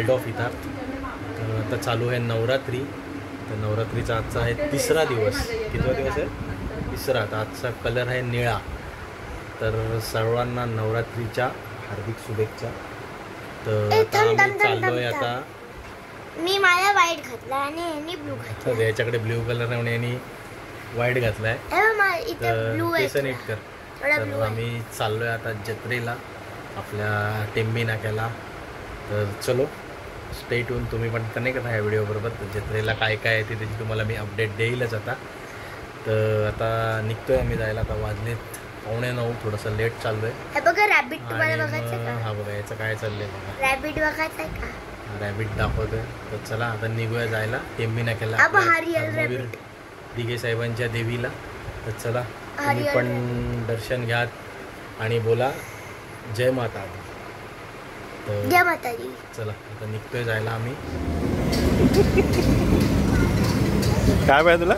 World of इथार. तर आता चालू आहे नवरात्री. तर नवरात्रीचा आजचा आहे 3रा दिवस. कितवा दिवस आहे? 3रा. तर आजचा कलर आहे निळा. तर सर्वांना नवरात्रीच्या हार्दिक शुभेच्छा. तर आता आम्ही चाललो आहे. आता मी माझा व्हाईट घातला आणि यांनी ब्लू घातला. याच्याकडे ब्ल्यू कलर आहे आणि यांनी व्हाईट घातलाय. तर केस नीट कर. तर आम्ही चाललोय आता जत्रेला आपल्या टेंबी नाक्याला. तर चलो स्टे ट्यून. तुम्ही पण कनेक्ट करा ह्या व्हिडिओबरोबर. तर जत्रेला काय काय आहे ते त्याची तुम्हाला मी अपडेट देईलच आता. तर आता निघतोय आम्ही जायला. आता वाजलेत 8:45. थोडंसं लेट चाललोय. हे बघा रॅबिट तुम्हाला बघायचं का? हा बघा याचं काय चाललंय बघा. रॅबिट बघायचं का? रॅबिट दाखवतोय. तर चला आता निघूया जायला टेंबी नाक्याला दिघे साहेबांच्या देवीला. तर चला तुम्ही पण दर्शन घ्या आणि बोला जय माता दी. तर जय माता दी. चला आता निघतोय जायला आम्ही. काय पाहिजे तुला?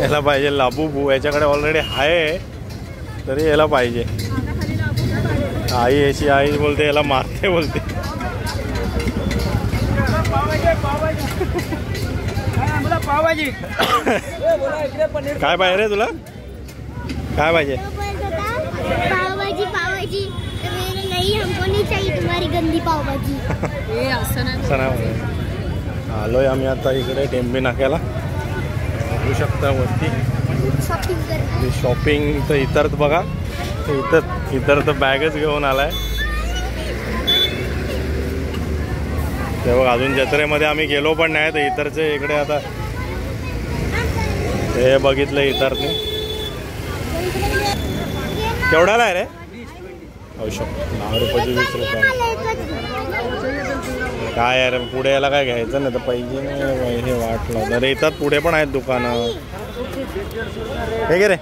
याला पाहिजे लाबूबू. याच्याकडे ऑलरेडी आहे तरी याला पाहिजे. आई याची आई बोलते याला मारते बोलते. काय पाहिजे रे तुला? काय पाहिजे? पावभाजी. पावभाजी नहीं हमको नहीं चाहिए तुम्हारी गंदी पावभाजी. आलोय आम्ही आता इकडे टेंबी नाक्याला. बघू शकता वरती शॉपिंग. तर इतर बघा इतर तर बॅगच घेऊन आलाय. ते बघ अजून जत्रेमध्ये आम्ही गेलो पण नाही. तर इतरचे इकडे आता हे बघितलं इतरने. केवढ्याला आहे रे? 10 रुपयाची 20 रुपये. काय यार पुढे याला काय घ्यायचं नाही तर पाहिजे नाही. हे वाटलं तर येतात पुढे पण आहेत दुकानं. हे गे रे.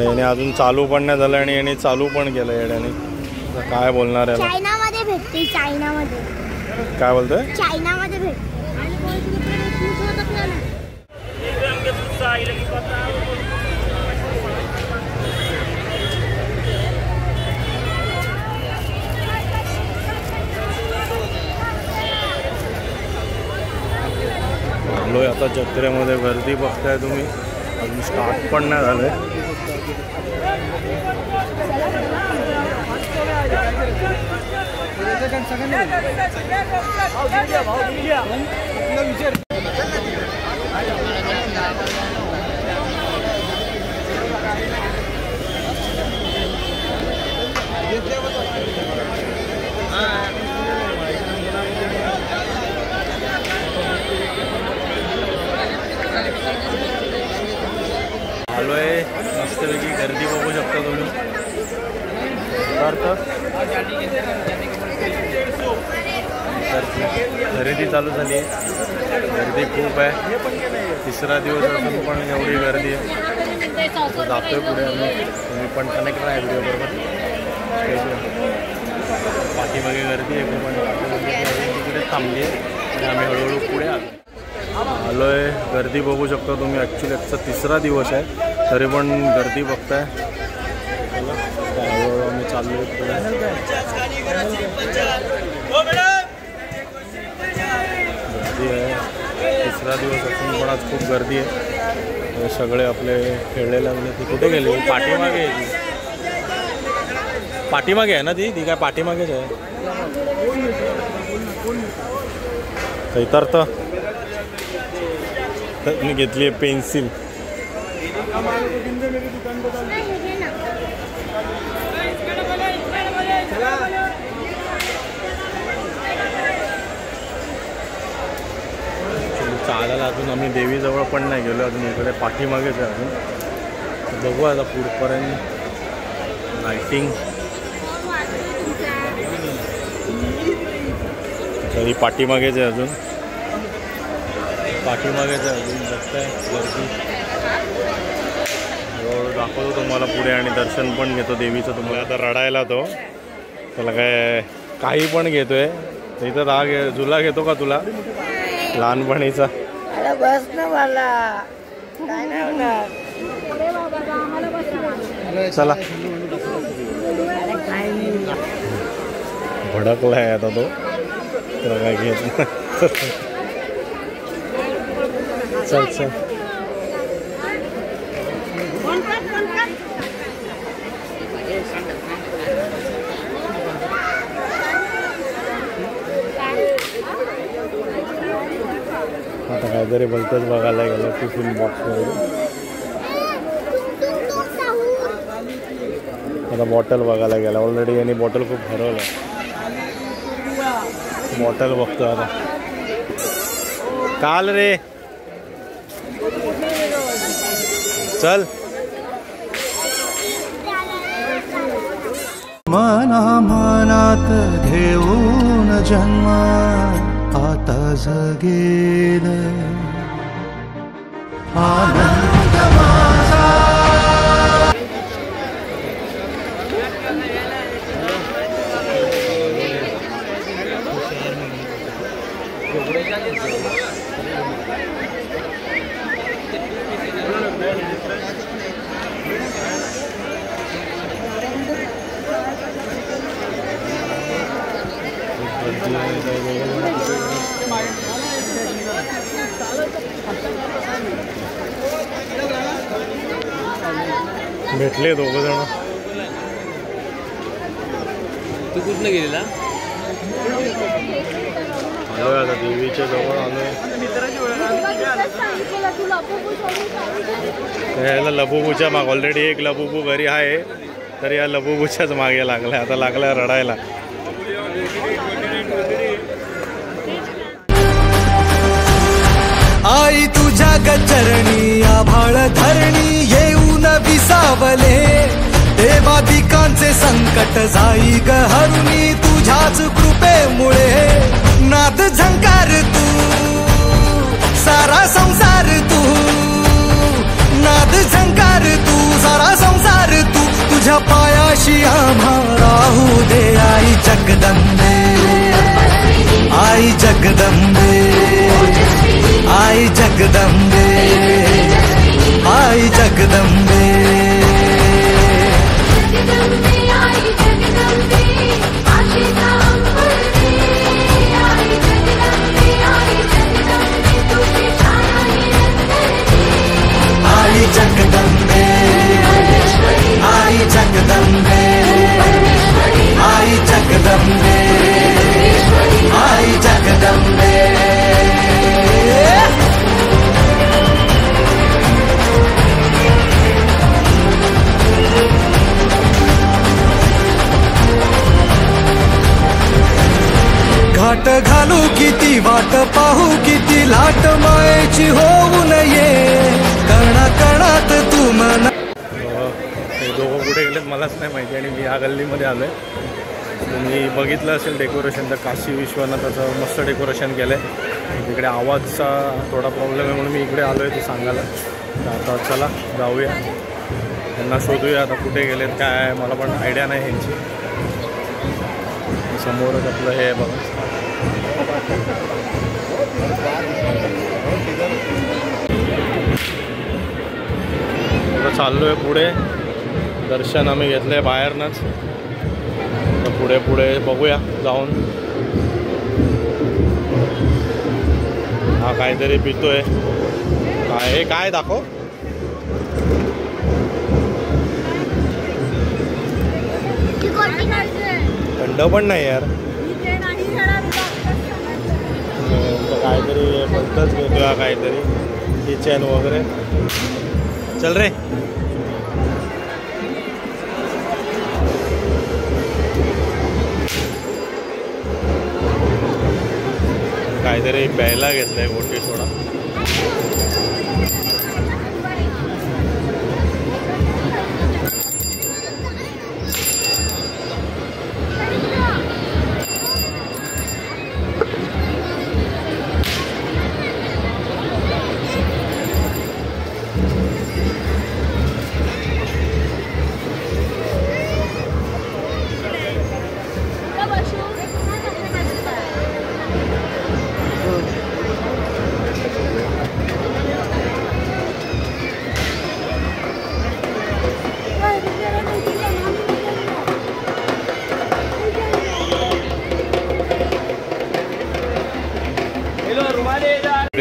याने अजून चालू पण नाही झालं आणि याने चालू पण केलं येड्याने. काय बोलणार याला? चायनामध्ये भेटते. चायनामध्ये. काय बोलतोय? चायनामध्ये भेटते. आलोय आता जत्रेमध्ये. गर्दी बघताय तुम्ही. अजून स्टार्ट पण नाही झालंय. आलोय मस्तपैकी. गर्दी बघू शकता तुम्ही. खरेदी चालू झाली. गर्दी खूप आहे. 3रा दिवस असून पण एवढी गर्दी आहे. जातोय पुढे आम्ही. तुम्ही पण कनेक्ट राहा व्हिडिओबरोबर. पाठीमागे गर्दी आहे खूप आणि तिकडे थांबली आहे आणि आम्ही हळूहळू पुढे आलोय. गर्दी बघू शकता तुम्ही. ॲक्च्युली आजचा 3रा दिवस आहे तरी पण गर्दी बघताय. हळूहळू आम्ही चाललो पुढे. गर्दी आहे. 3रा दिवस असून पण आज खूप गर्दी आहे. सगळे आपले खेळले लागले. ती कुठे गेली? पाठीमागे आहे ती. पाठीमागे आहे ना ती काय पाठीमागेच आहे. तर मी घेतली आहे पेन्सिल. चालायला अजून आम्ही देवीजवळ पण नाही गेलो अजून. इकडे पाठीमागेच आहे अजून. बघू आता पुढपर्यंत. लाइटिंग तरी पाठीमागेच आहे अजून. पाठीमागेच आहे अजून. बघताय गर्दी. हळूहळू दाखवतो तुम्हाला पुढे आणि दर्शन पण घेतो देवीचं. तुम्हाला आता रडायला तो त्याला काय काही पण घेतोय. इथं राग झुला घेतो का तुला लहानपणीचा? बस ना मला काय नाही होणार. चला भडकलाय आता तो, तर काय घेत चल चल. आता काहीतरी भलतंच बघायला गेलं टिफिन बॉक्समध्ये. आता बॉटल बघायला गेला. ऑलरेडी यांनी बॉटल खूप हरवलं. बॉटल बघतो आता. काल रे चल. मना मनात घेऊन जन्म आता जगेल आनंद माझा. भेटले दोघं जण. तू कुठनं गेलेला? आलोय आता देवीच्या जवळ आलोय. याला लबुबूच्या माग ऑलरेडी एक लबुबू घरी आहे, तर या लबुबूच्याच मागे लागलाय. आता लागलाय रडायला. आई तुझ्या गचरणी आभाळ धरणी येऊन विसावले. देवादिकांचे संकट जाई ग हरुणी तुझ्याच कृपेमुळे. नाद झंकार तू सारा संसार तू. नाद झंकार तू सारा संसार तू. तुझ्या पायाशी आम्हा राहू दे आई जगदंबे. आई जगदंबे. आई जगदंबे. आई जगदंबे. आई जगदंबे. आई जगदंबे. आई जगदंबे. आई जगदंबे. घाट घालू किती वाट पाहू किती लाट मायेची होऊ नये. कणा कणात तू मना. हे दोघं कुठे गेलेत मलाच नाही माहिती. आणि मी या गल्लीमध्ये आलोय. तुम्ही बघितलं असेल डेकोरेशन, तर काशी विश्वनाथाचं मस्त डेकोरेशन केलं आहे. तिकडे आवाजचा थोडा प्रॉब्लेम आहे म्हणून मी इकडे आलो आहे ते सांगायला. तर आता चला जाऊया, त्यांना शोधूया. आता कुठे गेलेत काय आहे मला पण आयडिया नाही ह्यांची. समोरच आपलं हे आहे बघा. आता चाललो आहे पुढे. दर्शन आम्ही घेतलं आहे बाहेरनंच. तर पुढे पुढे बघूया जाऊन. हा काहीतरी पितोय. काय हे काय दाखव. थंड पण नाही यार. काहीतरी भलतंच घेतोय काहीतरी किचन वगैरे. चल रे. काहीतरी प्यायला घेतलंय मोठी सोडा.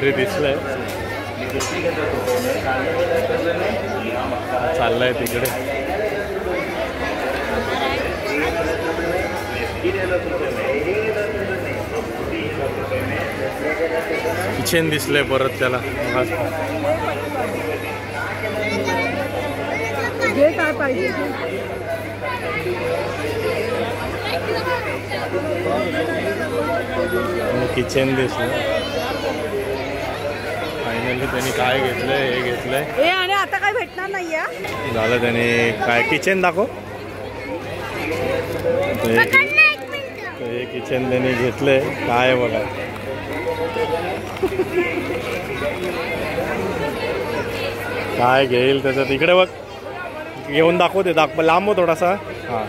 काहीतरी दिसलंय, चाललंय तिकडे. किचन दिसलंय परत त्याला. काय पाहिजे किचन दिसलं. फायनली त्यांनी काय घेतलंय, हे घेतलंय. आणि आता काय भेटणार नाहीये झालं. त्याने काय किचन दाखव. हे किचन त्यांनी घेतलंय. काय बघा, काय घेईल त्याच्यात. इकडे बघ, घेऊन दाखवते. लांब हो थोडासा. हां,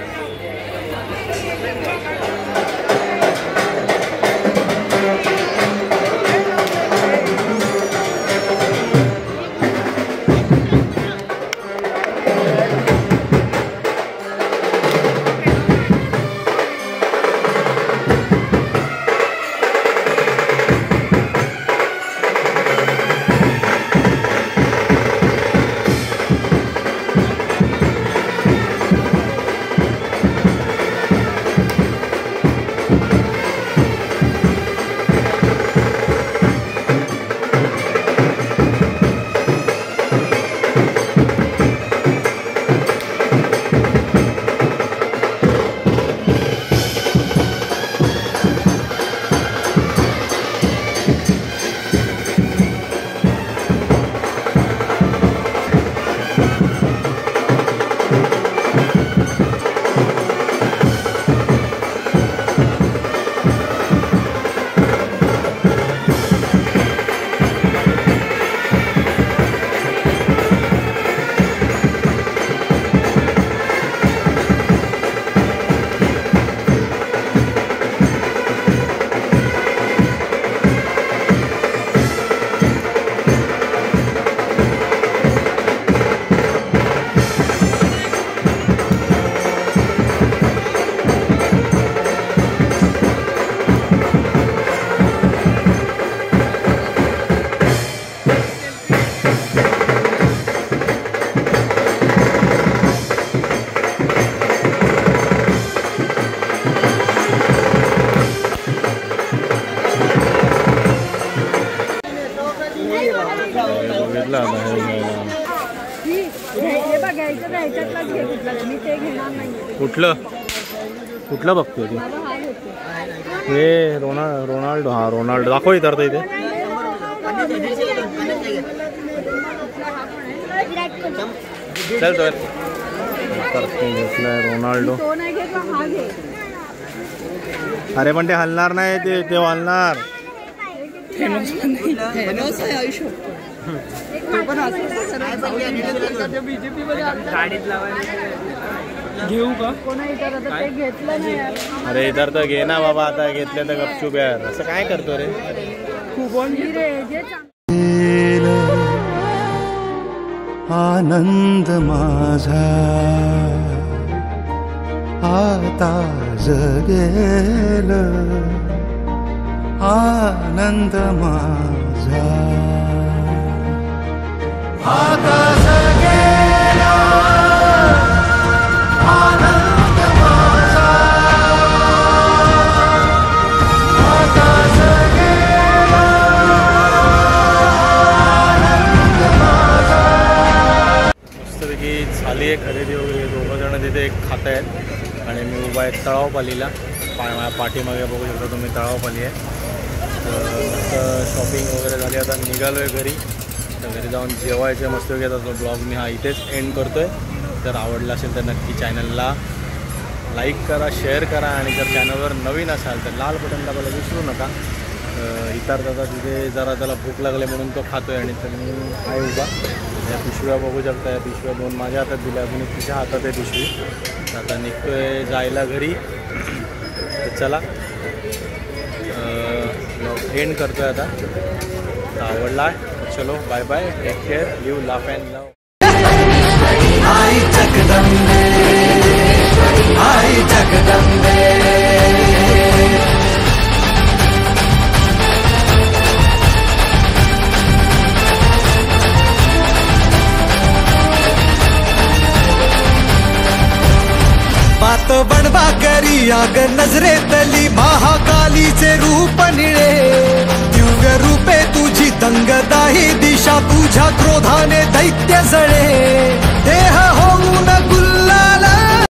कुठलं कुठलं बघतोय तू? हे रोनाल्डो. हा, रोनाल्डो दाखव इतर इथे. चल तो घेतलाय रोनाल्डो. अरे पण ते हलणार नाही, ते हलणार. घेऊ का? ते घेतलं नाही. अरे इतर तर घे ना बाबा, आता घेतलं तर गपचूप यार. असं काय करतो रे? आनंद माझा आता जगेल, आनंद माझा आता जगेल, आनंद माझा आता जगेल, आनंद माझा. मस्तपैकी झाली आहे खरेदी वगैरे. दोघं जण तिथे खात आहेत आणि मी उभा आहे तळावपालीला. पाठीमागे बघू शकता तुम्ही, तळावपाली आहे. तर मस्त शॉपिंग वगैरे झाली. आता निघालो आहे घरी. तर घरी जाऊन जेवायचे मस्तपैकी. आता तो ब्लॉग मी इथेच एंड करतो आहे. तर आवडला असेल तर नक्की चॅनलला लाईक करा, शेअर करा आणि जर चॅनलवर नवीन असाल तर लाल बटन दाबायला विसरू नका. इतर दादा तिथे जरा त्याला भूक लागले म्हणून तो खातो आहे. आणि तर मी आहे उभा. या पिशव्या बघू शकता. या पिशव्या दोन माझ्या हातात दिल्या, अजून एक तिच्या हातात आहे पिशवी. आता निघतो आहे जायला घरी. तर चला एंड करतो आहे आता. तर आवडला आहे. चलो bye bye, take care, live, laugh and love. आई जगदंबे, आई जगदंबे. आग नजरेतली महाकालीचे रूप निळे दिव्य रूपे तुझी दंगदाही दिशा तुझ्या क्रोधाने दैत्य जळे देह होऊन